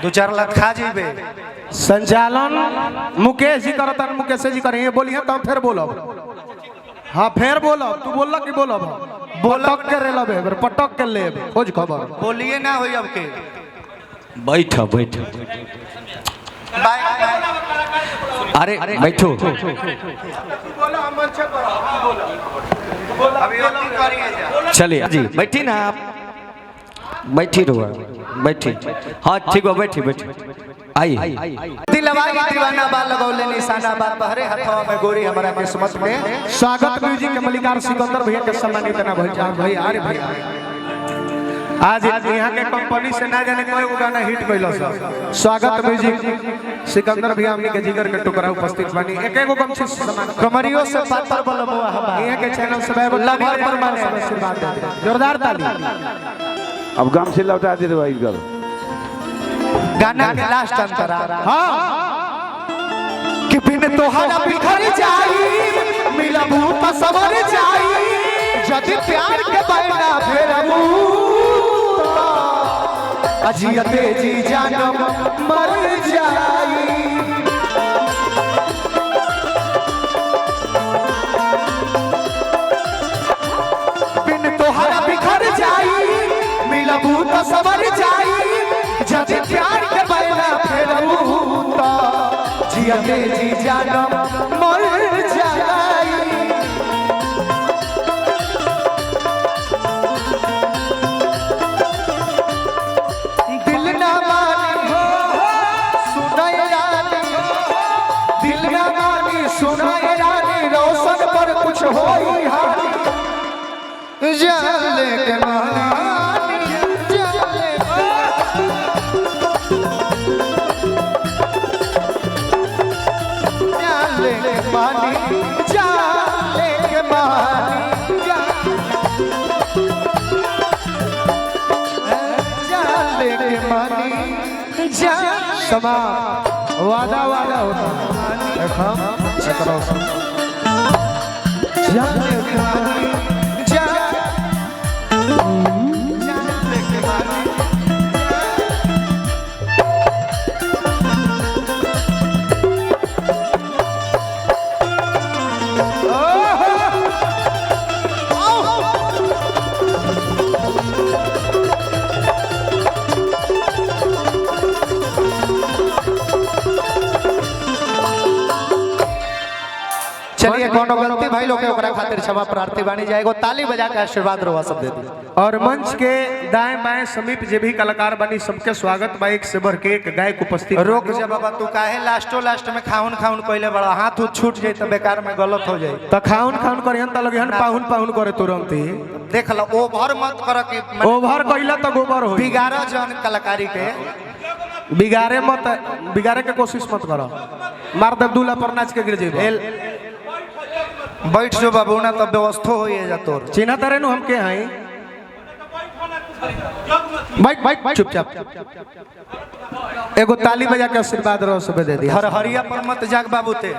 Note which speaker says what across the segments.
Speaker 1: 2-4 लाख खा जीबे।
Speaker 2: संचालन मुकेश जी करता मुकेश जी करेंगे बोलिए तो फिर बोलो। हाँ फिर बोलो तू बोल कि बोलो बोलक के रे लबे पटक के ले खोज खबर
Speaker 1: बोलिए ना होई अब के
Speaker 3: बैठ बैठ अरे बैठो चलिए जी बैठी ना आप बैठी रहो बैठी हाँ ठीक है बैठी बैठी आई
Speaker 1: दिलवा की दीवाना बाल लगौले निशाना बात बहरे हथवा में गोरी हमारा किस्मत में।
Speaker 2: स्वागत म्यूजिक के मलिकार सिकंदर भैया के सम्मानित ना भाई अरे भैया आज यहाँ के कंपनी से ना जाने कोई गाना हिट कैलो स्वागत म्यूजिक सिकंदर भैया हमनी के जिगर के टुकड़ा उपस्थित बानी एक एगो गमछी सम्मान
Speaker 1: कमरियों से पातर बलमुआ हवा
Speaker 2: यहाँ के चैनल से
Speaker 1: लगभग परमाने आशीर्वाद दे
Speaker 2: जोरदार ताली।
Speaker 4: अब गमछी लौटा दे भाई कर
Speaker 1: गाना के लास्ट अंतरा
Speaker 2: हाँ
Speaker 1: कि बिन तोहरा बिखर जाई मिलबू त सवर जाई जदि प्यार के बैना फेरबू अजियते जी जानम मर जाई। बिन तोहरा बिखर जाई मिलबू त सवर जाई जदि प्यार के बैना फेरबू त जियते जी जानम मर जाई। दिल ना मानी हो सुनाई रानी दिल ना मानी सुनाई रानी रोशन पर कुछ होई हानी जाले के मानी जाले जाले के मानी जाले के मानी जाले के मानी जा
Speaker 2: समा वादा वादा होता
Speaker 1: जाले के मानी जा जाले के मानी चलिए कोनो गलती भाई लोग के ओकरा खातिर क्षमा प्रार्थी बानी जाएगो ताली बजा के आशीर्वाद रवा सब दे दी।
Speaker 2: और मंच के दाएं बाएं समीप जे भी कलाकार बनी सबके स्वागत बा एक से बढ़ के एक गायक उपस्थित
Speaker 1: रोक जा बाबा तू काहे लास्ट में खाउन खाउन कइले बड़ा हाथ उठ छूट जाई त बेकार में गलत हो जाई
Speaker 2: तो खाउन खाउन करियन त लगिहन पाहुन पाहुन करे तुरंत ही
Speaker 1: देख लो ओवर मत कर कि
Speaker 2: ओवर कइला तो गोबर हो
Speaker 1: बिगाड़ा जन कलाकारी के
Speaker 2: बिगाड़े के कोशिश मत करो मार दे दूल्हा पर नाच के गिर जेबे
Speaker 1: बैठ जो बाबू ना तब व्यवस्था होई जा तोर
Speaker 2: चिन्हा तरे नु हम के हई बैठ चुपचाप एगो ताली बजा के आशीर्वाद रहो सबे दे दी
Speaker 1: हर हरिया पर मत जाग बाबू ते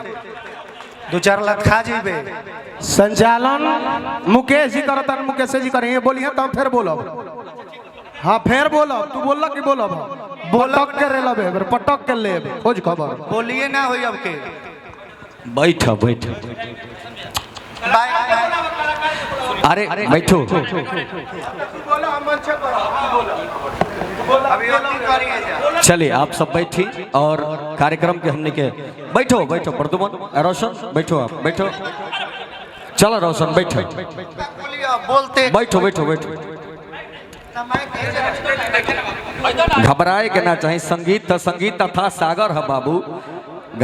Speaker 1: 2-4 लाख खा जीबे।
Speaker 2: संचालन मुकेश जी करता मुकेश जी करेंगे बोलिए तो फिर बोलो। हाँ फिर बोलो तू बोल कि बोलो बोलक के रे लबे पटक के ले खोज खबर
Speaker 1: बोलिए ना होई अब के
Speaker 3: बैठ बैठ अरे बैठो चलिए आप सब बैठी और कार्यक्रम के हमने के बैठो बैठो प्रदुमन रोशन बैठो आप बैठो चलो रोशन बैठो
Speaker 1: बोलते
Speaker 3: बैठो बैठो बैठो घबराए के ना चाहिए संगीत तो संगीत तथा सागर है बाबू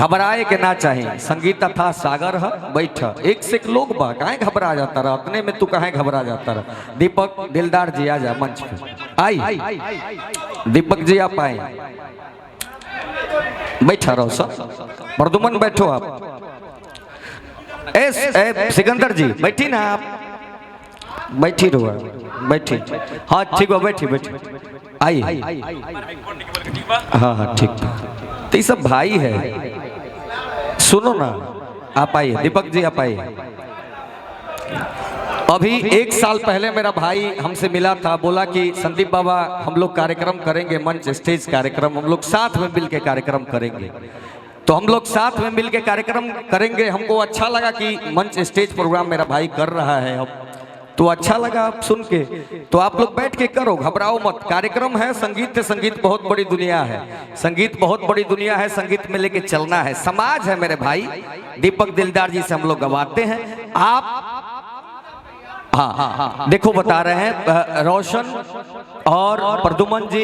Speaker 3: घबराए के ना चाहिए संगीत तथा सागर है बैठ एक से एक लोग बा काहे घबरा जाता रहा अपने में तू काहे घबरा जाता रहा। दीपक दिलदार जी आ जा मंच पे आई दीपक जी आप आए बैठा रहो सब प्रदुमन बैठो आप सिकंदर जी बैठी ना आप बैठी रहो बैठी हाँ ठीक है बैठी बैठी आई हाँ हाँ ठीक तो ये सब भाई है सुनो ना आप आइए दीपक जी आप आइए अभी 1 साल पहले मेरा भाई हमसे मिला था, बोला कि संदीप बाबा हम लोग कार्यक्रम करेंगे, मंच स्टेज कार्यक्रम, हम लोग साथ में मिल के कार्यक्रम करेंगे। तो हम लोग साथ में मिल के कार्यक्रम करेंगे। हमको अच्छा लगा कि मंच स्टेज प्रोग्राम मेरा भाई कर रहा है, अब तो अच्छा लगा आप सुन के। तो आप लोग बैठ के करो, घबराओ मत। कार्यक्रम है, संगीत है, संगीत बहुत बड़ी दुनिया है, संगीत बहुत बड़ी दुनिया है, संगीत में लेके चलना है। समाज है मेरे भाई, दीपक दिलदार जी से हम लोग गवाते हैं। आप हाँ देखो बता रहे हैं रोशन और प्रदुमन जी,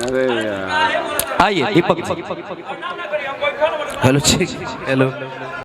Speaker 4: अरे यार
Speaker 3: आइए दीपक जी।
Speaker 1: Hello, hello.